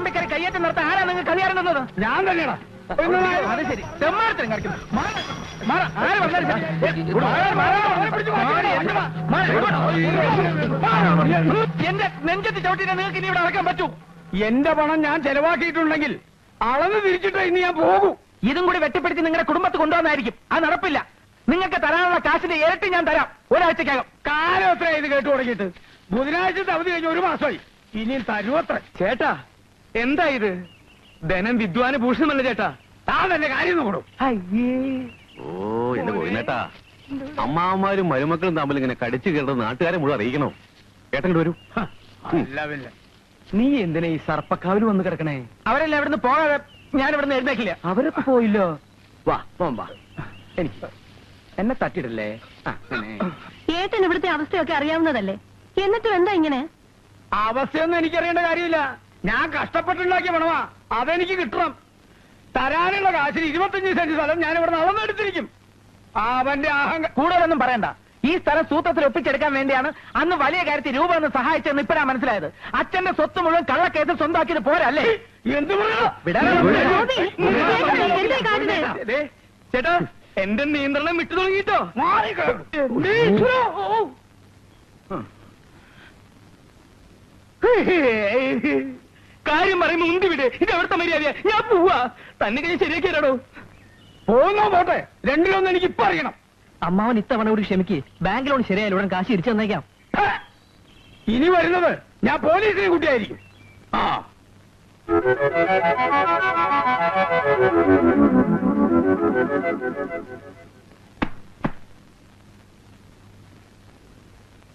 പറമ്പിക്കറി കയ്യേറ്റം നടത്താൻ ആരാ നിങ്ങൾ കളിയാറുന്നത്? ഞാൻ തന്നെയാ. അത് ശരി, തെമ്മാരത്തിനും കളിക്കുന്നു. എന്റെ നെഞ്ചത്ത് ചവിട്ടിനെ നിങ്ങൾക്ക് ഇനി ഇവിടെ അടക്കാൻ പറ്റൂ? എന്റെ പണം ഞാൻ ചെലവാക്കിയിട്ടുണ്ടെങ്കിൽ അളന്ന് തിരിച്ചിട്ട് ഇനി ഞാൻ പോകും. ഇതും കൂടി വെട്ടിപ്പിടിച്ച് നിങ്ങളുടെ കുടുംബത്ത് കൊണ്ടുവന്നായിരിക്കും. അത് നടപ്പില്ല. നിങ്ങൾക്ക് തരാനുള്ള കാശിന്റെ ഇരട്ടി ഞാൻ തരാം ഒരാഴ്ചക്കകം. കാലം എത്ര ഇത് കേട്ടു തുടങ്ങിയിട്ട്? ബുധനാഴ്ചത്തെ അവധി കഴിഞ്ഞ് 1 മാസമായി. ഇനിയും തരുവത്ര. ചേട്ടാ എന്താ ഇത്? ധനം വിദ്വാന് ഭൂഷണമല്ല ചേട്ടാ. താൻ തന്നെ കാര്യം നോക്കണം. ഓ എന്റെ പോയിട്ടാ, അമ്മാവന്മാരും മരുമക്കളും തമ്മിൽ ഇങ്ങനെ കടിച്ചു കയറുന്നത് നാട്ടുകാരെ മുഴുവൻ അറിയിക്കണോ? ഏട്ടൻ വരൂ. നീ എന്തിനാ ഈ സർപ്പക്കാവിൽ വന്ന് കിടക്കണേ? അവരെല്ലാം ഇവിടുന്ന് പോകാതെ ഞാൻ ഇവിടുന്ന് എഴുന്നേക്കില്ല. അവരൊക്കെ പോയില്ലോ. വാ വാ, എനിക്ക് എന്നെ തട്ടിടല്ലേ. ഏട്ടൻ ഇവിടുത്തെ അവസ്ഥയൊക്കെ അറിയാവുന്നതല്ലേ, എന്നിട്ടും എന്താ ഇങ്ങനെ? അവസ്ഥയൊന്നും എനിക്കറിയേണ്ട കാര്യമില്ല. ഞാൻ കഷ്ടപ്പെട്ടുണ്ടാക്കിയ പണമാ, അതെനിക്ക് കിട്ടണം. തരാനുള്ള കാശിന് 25 സെന്റ് സ്ഥലം ഞാൻ ഇവിടെ നടന്നെടുത്തിരിക്കും. അവന്റെ കൂടുതലൊന്നും പറയണ്ട. ഈ സ്ഥലം സൂത്രത്തിൽ ഒപ്പിച്ചെടുക്കാൻ വേണ്ടിയാണ് അന്ന് വലിയ കാര്യത്തിൽ രൂപ ഒന്ന് സഹായിച്ചെന്ന് ഇപ്പഴാ മനസ്സിലായത്. അച്ഛന്റെ സ്വത്ത് മുഴുവൻ കള്ളക്കേസിൽ സ്വന്തമാക്കിയത് പോരല്ലേ? എന്ത് ചേട്ടാ, എന്റെ നിയന്ത്രണം വിട്ടു തുടങ്ങിട്ടോ. കാര്യം പറയുമ്പോ മുന്തി വിട്. ഇത് എവിടുത്തെ മര്യാദയാ? ഞാൻ പോവാ. തന്നെ കഴിഞ്ഞ് ശരിയാക്കിയാലോ? പോകുന്നോ പോട്ടെ, രണ്ടിലൊന്നും എനിക്ക് ഇപ്പൊ അറിയണം. അമ്മാവൻ ഇത്തവണ കൂടി ക്ഷമിക്ക്. ബാങ്ക് ലോൺ ശരിയായാലും ഉടൻ കാശ് തിരിച്ചു തന്നേക്കാം. ഇനി വരുന്നത് ഞാൻ പോലീസിനെ കൂട്ടിയായിരിക്കും.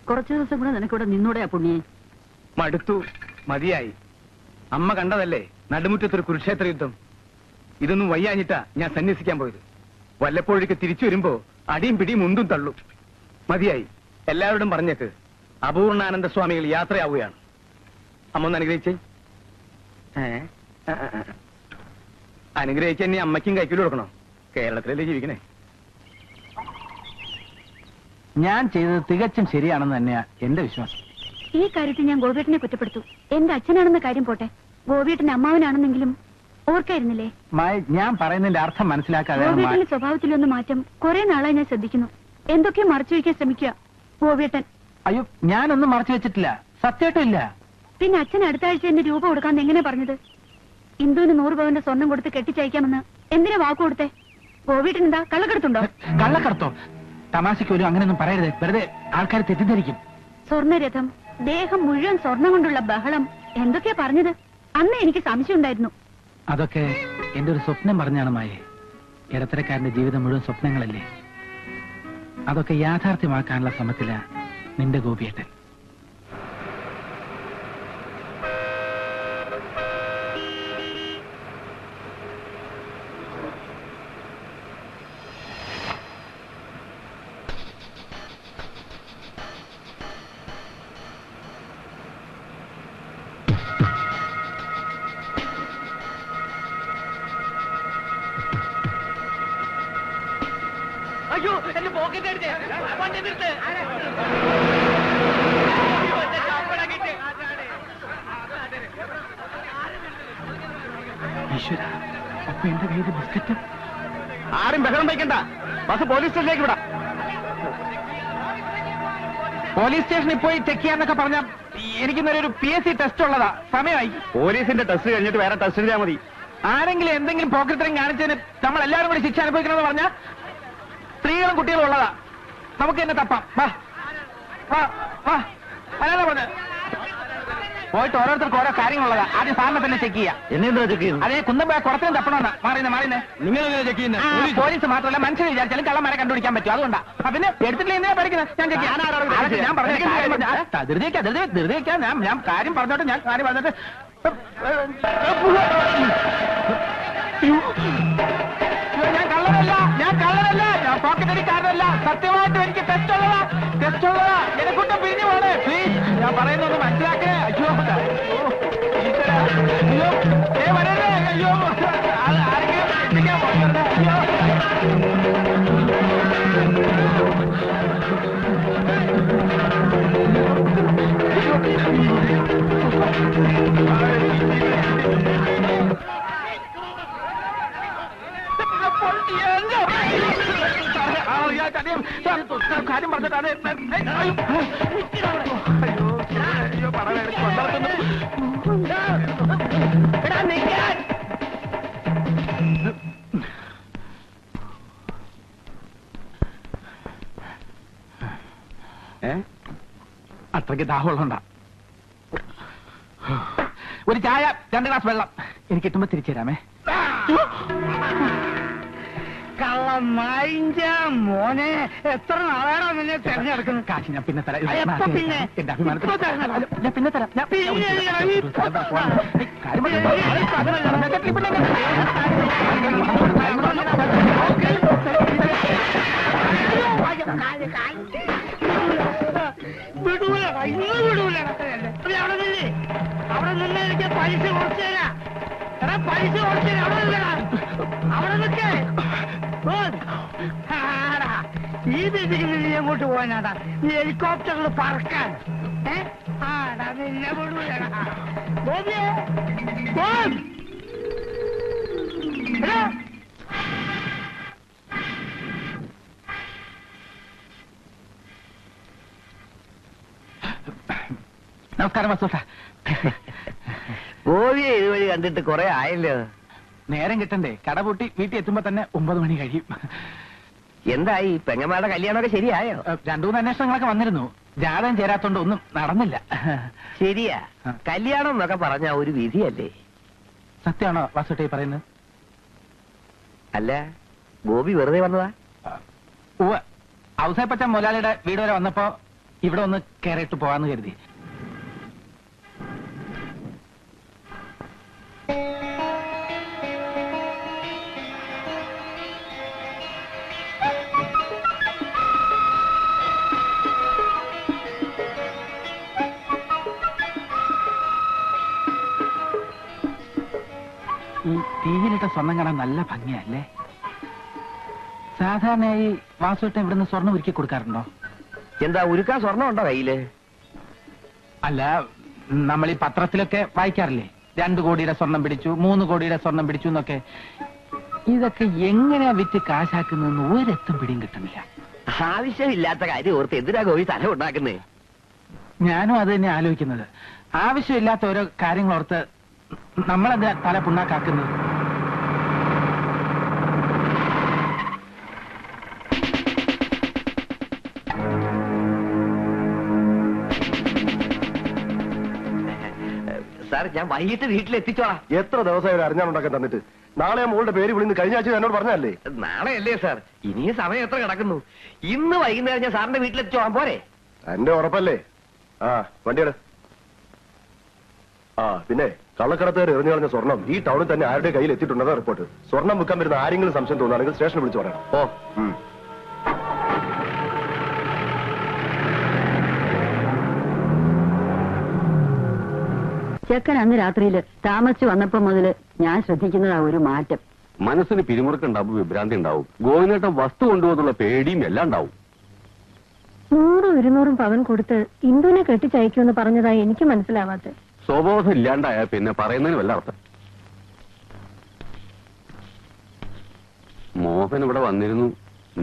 കുറച്ചു ദിവസം കൂടെ നിനക്കിവിടെ നിന്നൂടെയാ പുണ്യേ? മടുത്തു, മതിയായി. അമ്മ കണ്ടതല്ലേ നടുമുറ്റത്തൊരു കുരുക്ഷേത്ര യുദ്ധം. ഇതൊന്നും വയ്യാഞ്ഞിട്ടാ ഞാൻ സന്യസിക്കാൻ പോയത്. വല്ലപ്പോഴേക്ക് തിരിച്ചു വരുമ്പോ അടിയും പിടിയും മുണ്ടും തള്ളും. മതിയായി. എല്ലാവരോടും പറഞ്ഞേക്ക് അപൂർണാനന്ദ സ്വാമികൾ യാത്രയാവുകയാണ്. അമ്മ ഒന്ന് അനുഗ്രഹിച്ചേ. അനുഗ്രഹിച്ച എന്നെ അമ്മയ്ക്കും കൈക്കൂലി കൊടുക്കണോ? കേരളത്തിലല്ലേ ജീവിക്കണേ. ഞാൻ ചെയ്തത് തികച്ചും ശരിയാണെന്ന് തന്നെയാ എന്റെ വിശ്വാസം. ഈ കാര്യത്തിൽ ഞാൻ ഗോപിയേട്ടനെ കുറ്റപ്പെടുത്തു. എന്റെ അച്ഛനാണെന്ന കാര്യം പോട്ടെ, ഗോപിയേട്ടന്റെ അമ്മാവനാണെന്നെങ്കിലും ഓർക്കായിരുന്നില്ലേ? ഞാൻ പറയുന്നതിന്റെ അർത്ഥം മനസ്സിലാക്കാതെ ഗോപിയേട്ടന്റെ സ്വഭാവത്തിലൊന്ന് മാറ്റം കുറെ നാളായി ഞാൻ ശ്രദ്ധിക്കുന്നു. എന്തൊക്കെയോ മറച്ചു വയ്ക്കാൻ ശ്രമിക്കുക ഗോപിയേട്ടൻ. അയ്യോ, ഞാനൊന്നും മറച്ചു വെച്ചിട്ടില്ല, സത്യമായിട്ടും ഇല്ല. പിന്നെ അച്ഛൻ അടുത്ത ആഴ്ച എന്റെ രൂപ കൊടുക്കാന്ന് എങ്ങനെ പറഞ്ഞത്? ഇന്ദുവിന് 100 പവന്റെ സ്വർണം കൊടുത്ത് കെട്ടിച്ചയക്കാമെന്ന് എന്തിനാ വാക്ക് കൊടുത്തേ? ഗോപിയേട്ടൻ എന്താ കള്ളക്കടത്തുണ്ടോ? കള്ളക്കടത്തോ? തമാശയ്ക്ക് പോലും അങ്ങനെയൊന്നും പറയരുത്, വെറുതെ ആൾക്കാർ തെറ്റിദ്ധരിക്കും. സ്വർണ്ണരഥം, ദേഹം മുഴുവൻ സ്വർണം കൊണ്ടുള്ള ബഹളം, എന്തൊക്കെയാ പറഞ്ഞത്? അന്ന് എനിക്ക് സംശയം ഉണ്ടായിരുന്നു. അതൊക്കെ എന്റെ ഒരു സ്വപ്നം പറഞ്ഞാണ് മായേ. ഇടത്തരക്കാരന്റെ ജീവിതം മുഴുവൻ സ്വപ്നങ്ങളല്ലേ. അതൊക്കെ യാഥാർത്ഥ്യമാക്കാനുള്ള ശ്രമത്തില നിന്റെ ഗോപിയേട്ടൻ. അയ്യോ, എന്റെ പോക്കറ്റ് അടിച്ചേ. വണ്ടി നിർത്ത്. ഈശ്വര, അപ്പൊ എന്റെ കയ്യിൽ ബിസ്ക്കറ്റ്. ആരും ബഹളം വയ്ക്കണ്ട, ബസ് പോലീസ് സ്റ്റേഷനിലേക്ക് വിടാം. പോലീസ് സ്റ്റേഷനിൽ പോയി ചെക്ക് ചെയ്യാന്നൊക്കെ പറഞ്ഞ എനിക്കിന്നൊരു PSC ടെസ്റ്റ് ഉള്ളതാ. സമയമായി. പോലീസിന്റെ ടെസ്റ്റ് കഴിഞ്ഞിട്ട് വേറെ ടെസ്റ്റ് ചെയ്താൽ മതി. ആരെങ്കിലും എന്തെങ്കിലും പോക്കറ്റിലും കാണിച്ചതിന് നമ്മൾ എല്ലാവരും കൂടി ശിക്ഷ അനുഭവിക്കണമെന്ന് പറഞ്ഞാൽ സ്ത്രീകളും കുട്ടികളും ഉള്ളതാ. നമുക്ക് തന്നെ തപ്പാം. വാ വാ വാ. അല്ലാതെ പറഞ്ഞത് പോയിട്ട് ഓരോരുത്തർക്ക് ഓരോ കാര്യങ്ങളുള്ളതാ. ആദ്യം സാറിനെ തന്നെ ചെക്ക് ചെയ്യാം. എന്നെന്താ ചെക്ക് ചെയ്യുന്നത്? അതേ കുന്നമ്പ കുറച്ചും തപ്പണമെന്നാ. മാറിയുന്നേ. നിങ്ങൾ ചെക്ക് ചെയ്യുന്നത്? പോലീസ് മാത്രമല്ല, മനുഷ്യന് വിചാരിച്ചാലും കള്ളന്മാരെ കണ്ടുപിടിക്കാൻ പറ്റും. അതുകൊണ്ടാ. പിന്നെ എടുത്തിട്ടില്ല എന്തിനാ പഠിക്കുന്നത്? ഞാൻ ചെക്ക് ചെയ്യാം. ഞാൻ ധൃതിക്കാം. ഞാൻ കാര്യം പറഞ്ഞോട്ടെ. ഞാൻ കള്ളനല്ല, ഞാൻ പോക്കറ്റ് അടിക്കാരനല്ല. സത്യമായിട്ടും എനിക്ക് ടെസ്റ്റ് ഉള്ളതാ. എന്നെക്കൊണ്ട് പിരിഞ്ഞു പോണേ പ്ലീസ്. ഞാൻ പറയുന്നൊന്ന് മനസ്സിലാക്കേ. അയ്യോ അയ്യോ വരല്ലേ. അയ്യോ ആരെങ്കിലും എത്തിക്കാൻ പോകരുത്. അയ്യോ കാര്യം പറഞ്ഞിട്ടാണ്. അയ്യോ അത്രയ്ക്ക് ദാഹമുള്ളണ്ട. ഒരു ചായ 2 ഗ്ലാസ് വെള്ളം എനിക്ക് കിട്ടുമ്പോ തിരിച്ചു തരാമേ. കള്ളം മോനെ, എത്ര നാളാണോ നിന്നെ തെരഞ്ഞെടുക്കുന്നത്? കാശി ഞാൻ പിന്നെ തരാം. പിന്നെ എന്റെ അഭിമാനത്തിൽ ഞാൻ പിന്നെ തരാം. വിടൂല, ഇന്ന് വിടൂല. അവിടെ നിന്ന് എനിക്ക് പൈസ കുറച്ചു തരാം. പൈസ കുറച്ചു തരാം. അവിടെ നിൽക്കേ. ഈ രീതിക്ക് നീ എങ്ങോട്ട് പോകാനാടാ? നീ ഹെലികോപ്റ്ററിൽ പറക്കാൻ. ആടാ നിന്നെ വിടൂലടാ. നമസ്കാരം വസൂട്ട. ഗോപിയെ ഇതുവഴി കണ്ടിട്ട് കുറെ ആയല്ലോ. നേരം കിട്ടണ്ടേ? കട പൂട്ടി വീട്ടിൽ എത്തുമ്പോ തന്നെ 9 മണി കഴിയും. എന്തായി പെങ്ങന്മാരുടെ കല്യാണമൊക്കെ ശരിയായോ? 2-3 അന്വേഷണങ്ങളൊക്കെ വന്നിരുന്നു. ജാതകം ചേരാത്തോണ്ട് ഒന്നും നടന്നില്ല. ശരിയാ, കല്യാണം എന്നൊക്കെ പറഞ്ഞ ഒരു വിധിയല്ലേ? സത്യമാണോ വാസുട്ടേ പറയുന്നത്? അല്ല, ഗോപി വെറുതെ വന്നതാ? ഔസേപ്പച്ച മുതലാളിയുടെ വീട് വരെ വന്നപ്പോ ഇവിടെ ഒന്ന് കയറിയിട്ട് പോവാന്ന് കരുതി. ഈ തീയിലിട്ട സ്വർണം കാണാൻ നല്ല ഭംഗിയല്ലേ? സാധാരണയായി വാസുട്ടൻ ഇവിടുന്ന് സ്വർണം ഒരുക്കി കൊടുക്കാറുണ്ടോ? എന്താ ഉരുക്കാൻ സ്വർണം ഉണ്ടോ കയ്യില്? അല്ല, നമ്മൾ ഈ പത്രത്തിലൊക്കെ വായിക്കാറില്ലേ, 2 കോടിയുടെ സ്വർണം പിടിച്ചു, 3 കോടിയുടെ സ്വർണം പിടിച്ചു എന്നൊക്കെ. ഇതൊക്കെ എങ്ങനെയാ വിറ്റ് കാശാക്കുന്നതെന്ന് ഒരെത്തും പിടിയും കിട്ടുന്നില്ല. ആവശ്യമില്ലാത്ത കാര്യം ഓർത്ത് എന്തിനാ ഗോപി തല ഉണ്ടാക്കുന്നേ? ഞാനും അത് തന്നെ ആലോചിക്കുന്നത്. ആവശ്യമില്ലാത്ത ഓരോ കാര്യങ്ങൾ ഓർത്ത് നമ്മളെന്താ തല പുണ്ണാക്കാക്കുന്നത്? സാർ, ഞാൻ വൈകിട്ട് വീട്ടിലെത്തിച്ചോളാം. എത്ര ദിവസമായി അറിഞ്ഞാലുണ്ടാക്കാൻ തന്നിട്ട്? നാളെ മോളുടെ പേര് വിളിന്ന് കഴിഞ്ഞ ആഴ്ച എന്നോട് പറഞ്ഞല്ലേ? നാളെ അല്ലേ സാർ? ഇനിയും സമയം എത്ര കിടക്കുന്നു? ഇന്ന് വൈകുന്നേരം ഞാൻ സാറിന്റെ വീട്ടിലെത്തിച്ചോളാം, പോരെ? എന്റെ ഉറപ്പല്ലേ? ആ, വണ്ടിയുടെ. ആ, പിന്നെ കള്ളക്കടത്തുകാർ എറിഞ്ഞു കളഞ്ഞ സ്വർണം ഈ ടൗണിൽ തന്നെ ആരുടെ കയ്യിൽ എത്തിയിട്ടുണ്ടെന്ന റിപ്പോർട്ട്. സ്വർണം വിൽക്കാൻ വരുന്ന ആരെങ്കിലും സംശയം തോന്നുകയാണെങ്കിൽ സ്റ്റേഷനിൽ വിളിച്ചു പറയാം. ഓ, ചെക്കൻ അന്ന് രാത്രിയില് താമസിച്ചു വന്നപ്പോ മുതല് ഞാൻ ശ്രദ്ധിക്കുന്നതാ ഒരു മാറ്റം. മനസ്സിന് പിരിമുറുക്കുണ്ടാവും, വിഭ്രാന്തി ഉണ്ടാവും, ഗോവിന്ദേട്ടൻ വസ്തു കൊണ്ടുപോകുന്നുള്ള പേടിയും എല്ലാം ഉണ്ടാവും. 100-200 പവൻ കൊടുത്ത് ഇന്ദുവിനെ കെട്ടിച്ചയക്കുമെന്ന് പറഞ്ഞതായി എനിക്ക് മനസ്സിലാവാത്ത. സ്വബോധം ഇല്ലാണ്ടായ പിന്നെ പറയുന്നതിന് വല്ല അർത്ഥം. മോഹൻ ഇവിടെ വന്നിരുന്നു.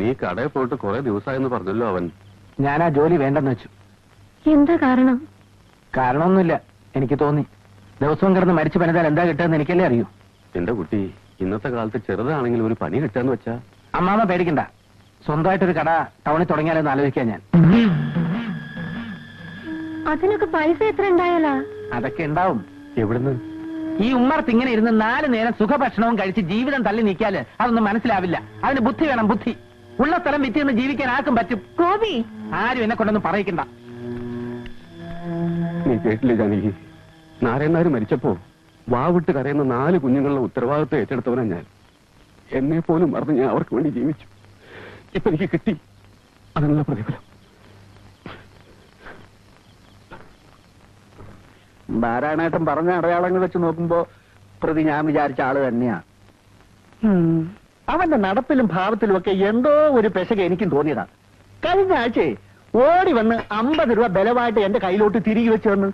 നീ കടയിൽ പോയിട്ട് കുറെ ദിവസമായെന്ന് പറഞ്ഞല്ലോ അവൻ. ഞാൻ ആ ജോലി വേണ്ടെന്ന് വെച്ചു. എന്താ കാരണം? കാരണമൊന്നുമില്ല, എനിക്ക് തോന്നി. ദിവസവും കിടന്ന് മരിച്ചു പണിതാൽ എന്താ കിട്ടുമെന്ന് എനിക്കല്ലേ അറിയൂ. എന്റെ കുട്ടി, ഇന്നത്തെ കാലത്ത് ചെറുതാണെങ്കിൽ ഒരു പണി കിട്ടാന്ന് വെച്ചാ. അമ്മാമ്മ പേടിക്കണ്ട, സ്വന്തമായിട്ടൊരു കട ടൗണിൽ തുടങ്ങിയാലെന്ന് ആലോചിക്കാൻ ഞാൻ. അതിനൊക്കെ പൈസ എത്ര ഉണ്ടായാലാ? അതൊക്കെ ഉണ്ടാവും. എവിടുന്ന്? ഈ ഉമ്മർത്ത് ഇങ്ങനെ ഇരുന്ന് 4 നേരം സുഖഭക്ഷണവും കഴിച്ച് ജീവിതം തള്ളി നീക്കിയാല് അതൊന്നും മനസ്സിലാവില്ല. അതിന് ബുദ്ധി വേണം, ബുദ്ധി. ഉള്ള സ്ഥലം വിറ്റിന്ന് ജീവിക്കാൻ ആർക്കും പറ്റും. ഗോപി, ആരും എന്നെ കൊണ്ടൊന്നും പറയിക്കണ്ട. നീ കേട്ടില്ലേ ജാനകി? നാരായണനാര് മരിച്ചപ്പോ വാവിട്ട് കരയുന്ന 4 കുഞ്ഞുങ്ങളുടെ ഉത്തരവാദിത്വം ഏറ്റെടുത്തവനാ ഞാൻ. എന്നെ പോലും മറന്ന് ഞാൻ അവർക്ക് വേണ്ടി ജീവിച്ചു. ഇപ്പൊ എനിക്ക് കിട്ടി അതിനുള്ള പ്രതിഫലം. നാരായണേട്ടൻ പറഞ്ഞ അടയാളങ്ങൾ വെച്ച് നോക്കുമ്പോ പ്രതി ഞാൻ വിചാരിച്ച ആള് തന്നെയാ. അവന്റെ നടപ്പിലും ഭാവത്തിലും ഒക്കെ എന്തോ ഒരു പെശക എനിക്കും തോന്നിയതാ. കഴിഞ്ഞ ആഴ്ചയെ ഓടി വന്ന് 50 രൂപ ബലമായിട്ട് എന്റെ കയ്യിലോട്ട് തിരികെ വെച്ച് വന്ന്.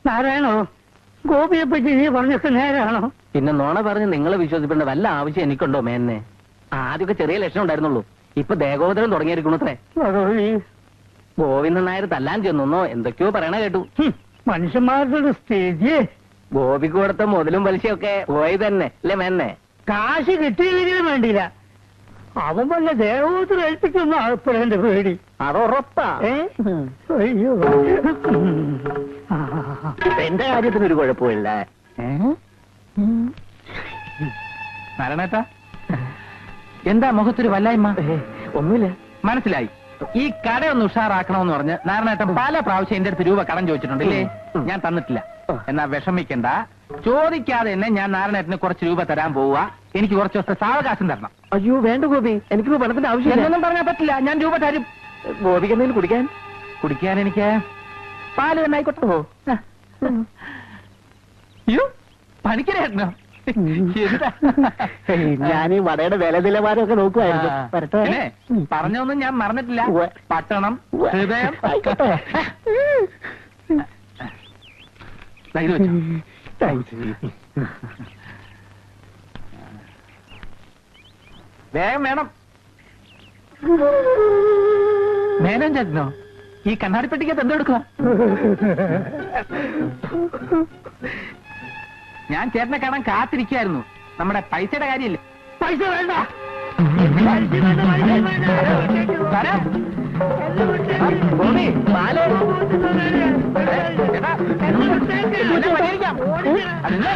നാരായണോ, ഗോപിയെ പറ്റി നീ പറഞ്ഞൊക്കെ നേരാണോ? പിന്നെ നോണ പറഞ്ഞ് നിങ്ങളെ വിശ്വസിക്കേണ്ട വല്ല ആവശ്യം എനിക്കുണ്ടോ മേന്നെ? ആദ്യമൊക്കെ ചെറിയ ലക്ഷണം ഉണ്ടായിരുന്നുള്ളൂ, ഇപ്പൊ ദേഹോദരം തുടങ്ങിയിരിക്കണത്രേ. ഗോവിന്ദൻ നായർ തല്ലാൻ ചെന്നോ എന്തൊക്കെയോ പറയണ കേട്ടു. മനുഷ്യന്മാരുടെ സ്ഥിതി ഗോപിക്ക് കൊടുത്ത മുതലും പലിശയൊക്കെ പോയി തന്നെ അല്ലേ മേന്നെ? കാശ് കിട്ടിയില്ലെങ്കിലും വേണ്ടിയില്ല. അവൻ വല്ല ദേവോത്തരം ഏൽപ്പിക്കുന്ന ആൾപ്പെടേണ്ട പേടി. അതുറപ്പാ. അയ്യോ, എന്റെ കാര്യത്തിനൊരു കുഴപ്പമില്ല. നാരായണേട്ടാ, എന്താ മുഖത്തൊരു വല്ലായ്മ? ഒന്നുമില്ല. മനസ്സിലായി. ഈ കടയൊന്ന് ഉഷാറാക്കണമെന്ന് പറഞ്ഞ് നാരായണേട്ടൻ പല പ്രാവശ്യം എന്റെ അടുത്ത് രൂപ കടം ചോദിച്ചിട്ടുണ്ടല്ലേ? ഞാൻ തന്നിട്ടില്ല. എന്നാ വിഷമിക്കണ്ട, ചോദിക്കാതെ തന്നെ ഞാൻ നാരായണേട്ടന് കുറച്ച് രൂപ തരാൻ പോവുക. എനിക്ക് കുറച്ച് ദിവസത്തെ സാവകാശം തരണം. അയ്യോ വേണ്ട ഗോപി, എനിക്ക് പണത്തിന്റെ ആവശ്യമില്ല. എന്നൊന്നും പറഞ്ഞാൽ പറ്റില്ല, ഞാൻ രൂപ തരും. ഗോപിക്ക് എന്തെങ്കിലും കുടിക്കാൻ എനിക്ക് പാല് തന്നെ ആയിക്കോട്ടെ. അയ്യോ, പണിക്കരേട്ടനോ? ഞാൻ ഈ വടയുടെ വില നിലവാരമൊക്കെ നോക്കുവായിരുന്നു. വരട്ടെ. പിന്നെ പറഞ്ഞൊന്നും ഞാൻ മറന്നിട്ടില്ല. പട്ടണം, ഹൃദയം. ആയിക്കോട്ടെ. ദാ ഇത് വെച്ചോ. വേഗം വേണം. മേനോൻ ചേട്ടനോ? ഈ കണ്ണാടിപ്പെട്ടിക്കകത്ത് എന്തോ എടുക്കുക? ഞാൻ ചേട്ടനെ കാണാൻ കാത്തിരിക്കായിരുന്നു. നമ്മുടെ പൈസയുടെ കാര്യമില്ലേ? പൈസ വേണ്ട. തരാം. ഗോപി, പാല്. ചേട്ടാ, എല്ലാം പരിഹരിക്കാം. അതെന്താ?